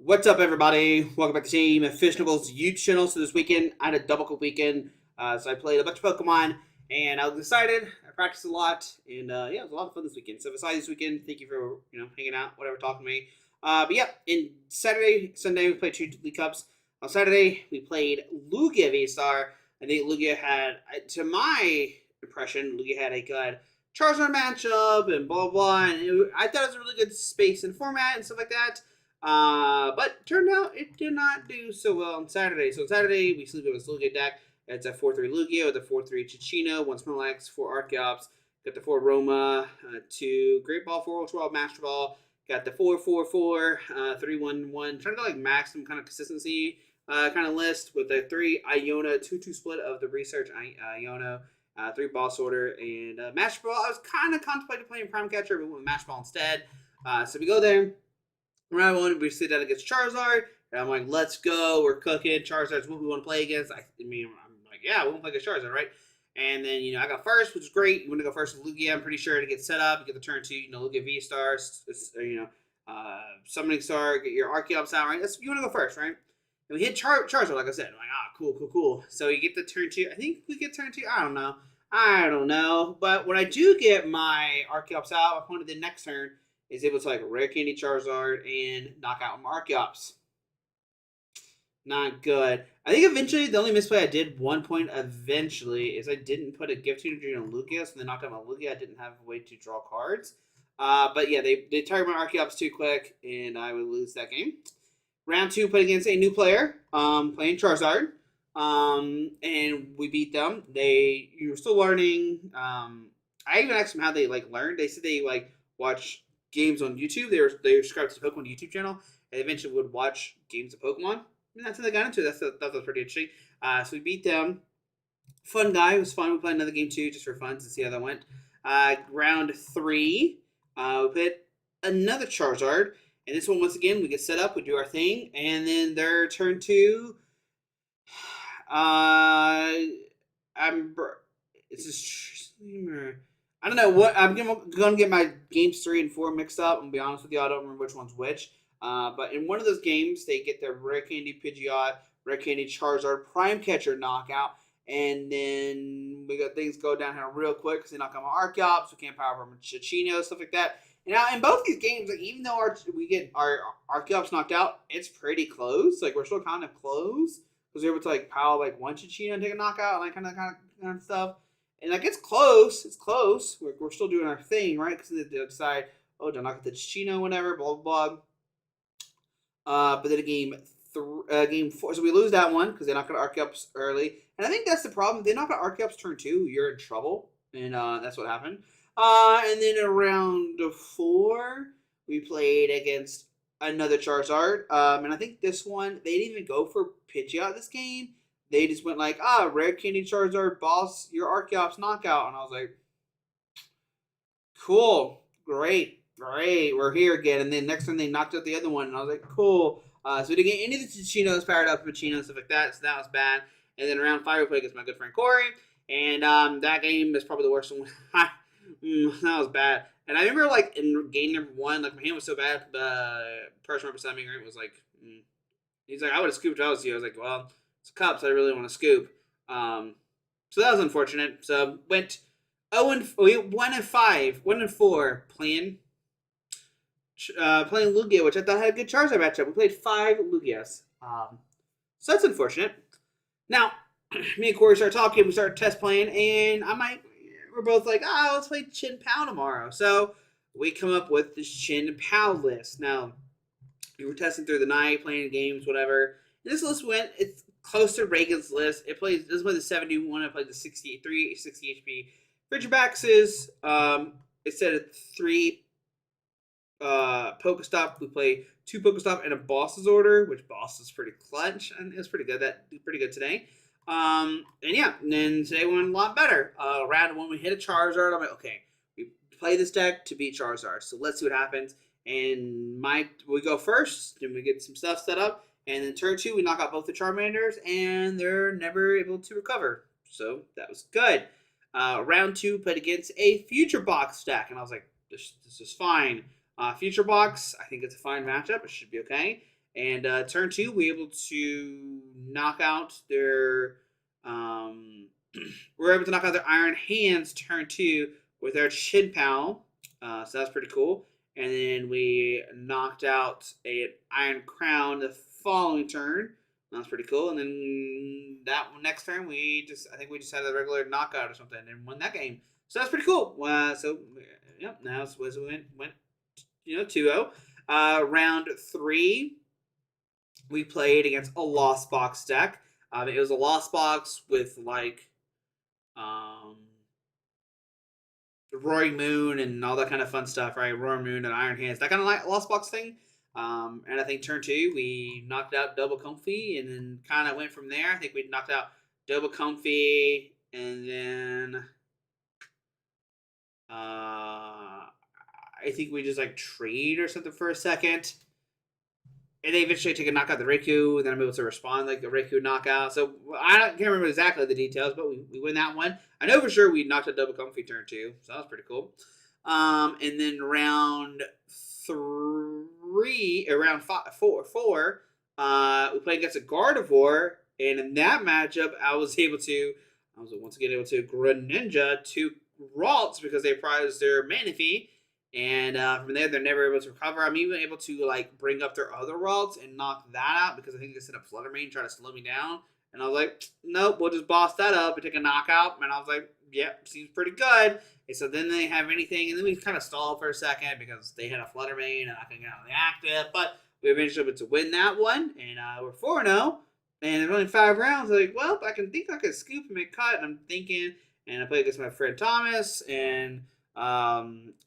What's up, everybody? Welcome back to Team Fishnable's YouTube channel. So this weekend, I had a double cup weekend. So I played a bunch of Pokemon, and I was excited. I practiced a lot, and yeah, it was a lot of fun this weekend. So besides this weekend, thank you for hanging out, whatever, talking to me. But yeah, in Sunday we played two League Cups. On Saturday we played Lugia V-Star. I think Lugia had, to my impression, Lugia had a good Charizard matchup and blah blah blah. And I thought it was a really good space and format and stuff like that. But turned out it did not do so well on Saturday. So on Saturday, we sleep with a Lugia deck. It's a 4-3 Lugia with a 4-3 Chichino, 1 Snorlax, 4 Archeops. Got the 4 Roma, 2 Great Ball, 4 Ultra Ball, Master Ball. Got the 4-4-4, 3-1-1. Trying to like maximum kind of consistency kind of list with the 3 Iona, 2-2 split of the Research Iona. 3 Ball Sorter, and Master Ball. I was kind of contemplating playing Prime Catcher, but went with Master Ball instead. So we go there. Round one, we sit down against Charizard. And I'm like, let's go. We're cooking. Charizard's what we want to play against. I'm like, yeah, we want to play against Charizard, right? And then, I got first, which is great. You want to go first with Lugia, I'm pretty sure, to get set up. You get the turn two, Lugia V-Stars, Summoning Star, get your Archeops out, right? You want to go first, right? And we hit Charizard, like I said. I'm like, cool. So you get the turn two. I think we get turn two. I don't know. But when I do get my Archeops out, my opponent the next turn is able to like Rare Candy Charizard and knock out Archeops. Not good. I think eventually the only misplay I did 1 point eventually is I didn't put a Gift Energy on Lugia, so they knocked out my Lugia. I didn't have a way to draw cards. But yeah, they targeted my Archeops too quick, and I would lose that game. Round two, played against a new player, playing Charizard, and we beat them. You were still learning. I even asked them how they like learned. They said they like watch games on YouTube. They were subscribed to the Pokemon YouTube channel, and eventually would watch games of Pokemon. And that's how they got into it. That was pretty interesting. So we beat them. Fun guy. It was fun. We played another game too, just for fun to see how that went. Round three, we played another Charizard. And this one, once again, we get set up, we do our thing, and then their turn two. It's just I don't know what I'm gonna get my games 3 and 4 mixed up. I'm gonna be honest with you, I don't remember which one's which. But in one of those games, they get their Rare Candy Pidgeot, Rare Candy Charizard, Prime Catcher knockout, and then we got things go downhill real quick because they knock out my Archeops, we can't power from Chichino, stuff like that. And now in both these games, like even though we get our Archeops knocked out, it's pretty close. Like we're still kind of close because we're able to like power like one Chichino and take a knockout and like kind of stuff. And like it's close. It's close. We're still doing our thing, right? Because they decide, oh, don't knock out the Chichino, whatever, blah blah blah. But then game 4, so we lose that one because they knock out Archeops early, and I think that's the problem. If they knock out Archeops turn 2, you're in trouble, and that's what happened. And then around 4, we played against another Charizard, and I think this one they didn't even go for Pidgeot this game. They just went like, Rare Candy Charizard, boss, your Archeops knockout, and I was like, cool, great, we're here again. And then next time they knocked out the other one, and I was like, cool. So we didn't get any of the Chichinos powered up, Machino, stuff like that, so that was bad. And then around 5, we played against my good friend Corey, and that game is probably the worst one. That was bad. And I remember, like, in game number 1, like, my hand was so bad, the person representing me was like, he's like, I would have scooped if I was you. I was like, well, it's cups, I really want to scoop. So that was unfortunate. So went 1 and 5, 1 and 4 playing Lugia, which I thought had a good Charizard matchup. We played 5 Lugias. So that's unfortunate. Now, me and Corey started talking, we started test playing, and we're both like, let's play Chin Pao tomorrow. So we come up with this Chin Pao list. Now, we were testing through the night, playing games, whatever. And this list it's close to Reagan's list. This is the 71, I played the 63, 60 HP. Ridgebacks instead of 3 Pokestop, we play 2 Pokestop and a Boss's Order, which Boss is pretty clutch, and it's pretty good. That did pretty good today. And then today went a lot better. Round 1, we hit a Charizard. I'm like, okay, we play this deck to beat Charizard, so let's see what happens. And we go first, then we get some stuff set up, and then turn 2, we knock out both the Charmanders, and they're never able to recover. So that was good. Round 2, played against a Future Box deck, and I was like, this is fine. Future Box, I think it's a fine matchup. It should be okay. And turn 2, we were able to knock out their we were able to knock out their Iron Hands turn 2 with our Chien-Pao. So that's pretty cool. And then we knocked out a Iron Crown the following turn. That's pretty cool. And then that next turn, I think we just had a regular knockout or something and won that game. So that's pretty cool. Now we went 2-0. Round 3, we played against a Lost Box deck. It was a Lost Box with Roaring Moon and all that kind of fun stuff, right? Roaring Moon and Iron Hands, that kind of Lost Box thing. And I think turn 2, we knocked out Double Comfy and then kind of went from there. I think we knocked out Double Comfy and then I think we just trade or something for a second. And they eventually take a knockout the Riku, and then I'm able to respond like the Riku knockout. So can't remember exactly the details, but we win that one. I know for sure we knocked out Double Comfy turn 2, so that was pretty cool. And then round 4, we played against a Gardevoir, and in that matchup, I was once again able to Greninja 2 Ralts because they prized their Manaphy. And from there, they're never able to recover. I'm even able to bring up their other Ralts and knock that out because I think they set up Flutter Mane trying to slow me down. And I was like, nope, we'll just boss that up and take a knockout. And I was like, yep, seems pretty good. And so then they have anything, and then we kind of stalled for a second because they had a Flutter Mane and I couldn't get on the active. But we eventually able to win that one, and we're 4-0. And there's only 5 rounds. I can scoop and make cut. And I'm thinking, and I played against my friend Thomas, and I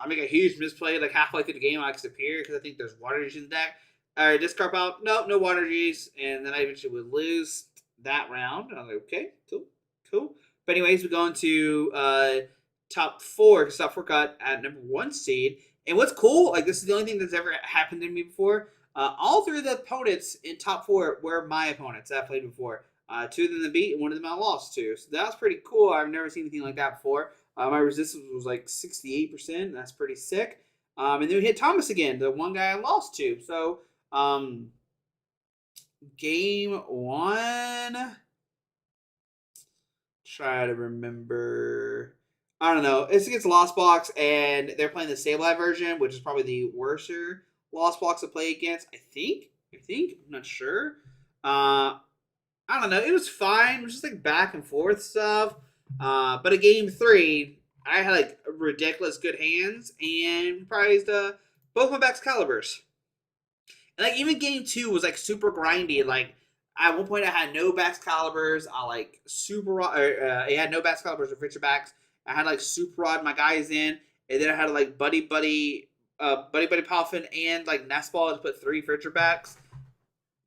make a huge misplay halfway through the game. I disappear because I think there's Water G's in the deck. Alright, discard out. Nope, no Water G's. And then I eventually would lose that round. I was like, okay, cool. But anyways, we go into top 4, because top 4 got at number 1 seed. And what's cool, this is the only thing that's ever happened to me before. All 3 of the opponents in top 4 were my opponents that I played before. 2 of them beat, and 1 of them I lost to. So that was pretty cool. I've never seen anything like that before. My resistance was 68%. That's pretty sick. And then we hit Thomas again, the one guy I lost to. So, game 1. Try to remember. I don't know. It's against Lost Box, and they're playing the Sableye version, which is probably the worser Lost Box to play against. I think. I'm not sure. I don't know. It was fine. It was just back and forth stuff. But in game 3, I had ridiculous good hands and prized both my Baxcaliburs. And even game 2 was super grindy. At one point I had no Baxcaliburs. I had no Baxcaliburs or Fisher Backs. I had Super Rod my guys in, and then I had Buddy Puffin and Nestball to put 3 Fisher Backs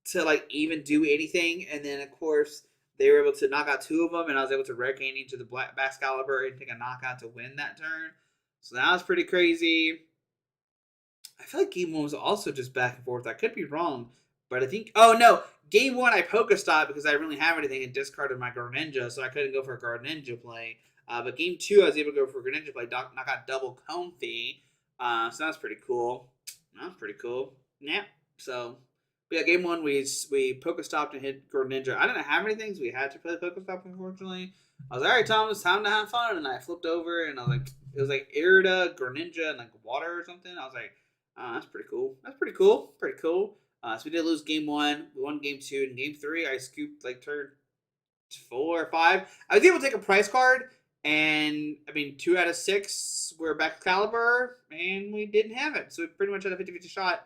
to even do anything. And then of course they were able to knock out 2 of them, and I was able to Rare Candy into the Baxcalibur and take a knockout to win that turn. So that was pretty crazy. I feel like game 1 was also just back and forth. I could be wrong, but I think... Oh, no. Game 1 I Pokestopped because I didn't really have anything and discarded my Greninja, so I couldn't go for a Greninja play. But game 2 I was able to go for a Greninja play, knock out Double Comfy. So that was pretty cool. Yeah. So... But yeah, game 1 we Pokestopped and hit Greninja. I didn't have anything, so we had to play Pokestop, unfortunately. I was like, alright, Tom, it's time to have fun. And I flipped over, and I was like, it was Irida, Greninja, and water or something. I was like, oh, that's pretty cool. Pretty cool. So we did lose game 1. We won game 2. And game 3, I scooped turn 4 or 5. I was able to take a prize card, and 2 out of 6 were Baxcalibur, and we didn't have it. So we pretty much had a 50-50 shot.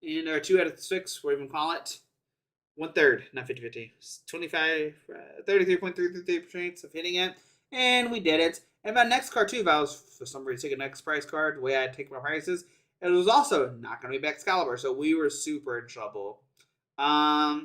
And our 2 out of 6, whatever you call it, 1/3, not 50-50, 33.33% of hitting it, and we did it. And my next card too, if I was for some reason taking a next prize card, the way I take my prices, it was also not going to be Baxcalibur, so we were super in trouble. Yeah,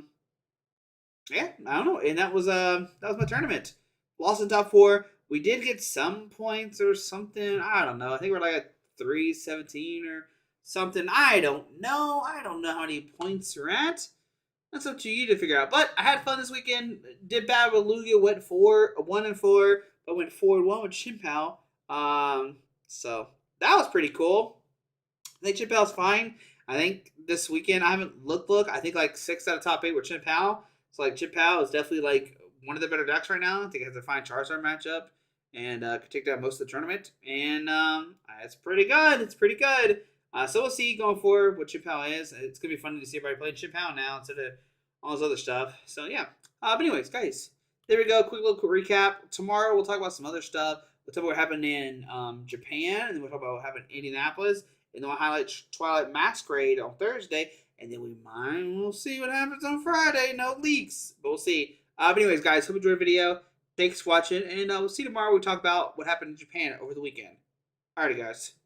I don't know, and that was my tournament. Lost in top 4. We did get some points or something. I don't know. I think we're at 317 or something. I don't know how many points are at. That's up to you to figure out. But I had fun this weekend. Did bad with Lugia. Went 1-4, but went 4-1 with Chien-Pao. So that was pretty cool. I think Chien-Pao's fine. I think this weekend I haven't looked. I think like 6 out of top 8 were Chin Pao. So like Chin Pao is definitely like one of the better decks right now. I think it has a fine Charizard matchup and could take down most of the tournament. And it's pretty good. It's pretty good. So we'll see going forward what Chin Pao is. It's gonna be funny to see everybody playing Chin Pao now instead of all this other stuff. So yeah. But anyways, guys, there we go. Quick little recap. Tomorrow we'll talk about some other stuff. We'll talk about what happened in Japan, and then we'll talk about what happened in Indianapolis, and then we'll highlight Twilight Masquerade on Thursday, and then we'll see what happens on Friday. No leaks, but we'll see. But anyways, guys, hope you enjoyed the video. Thanks for watching, and we'll see you tomorrow. We talk about what happened in Japan over the weekend. Alrighty, guys.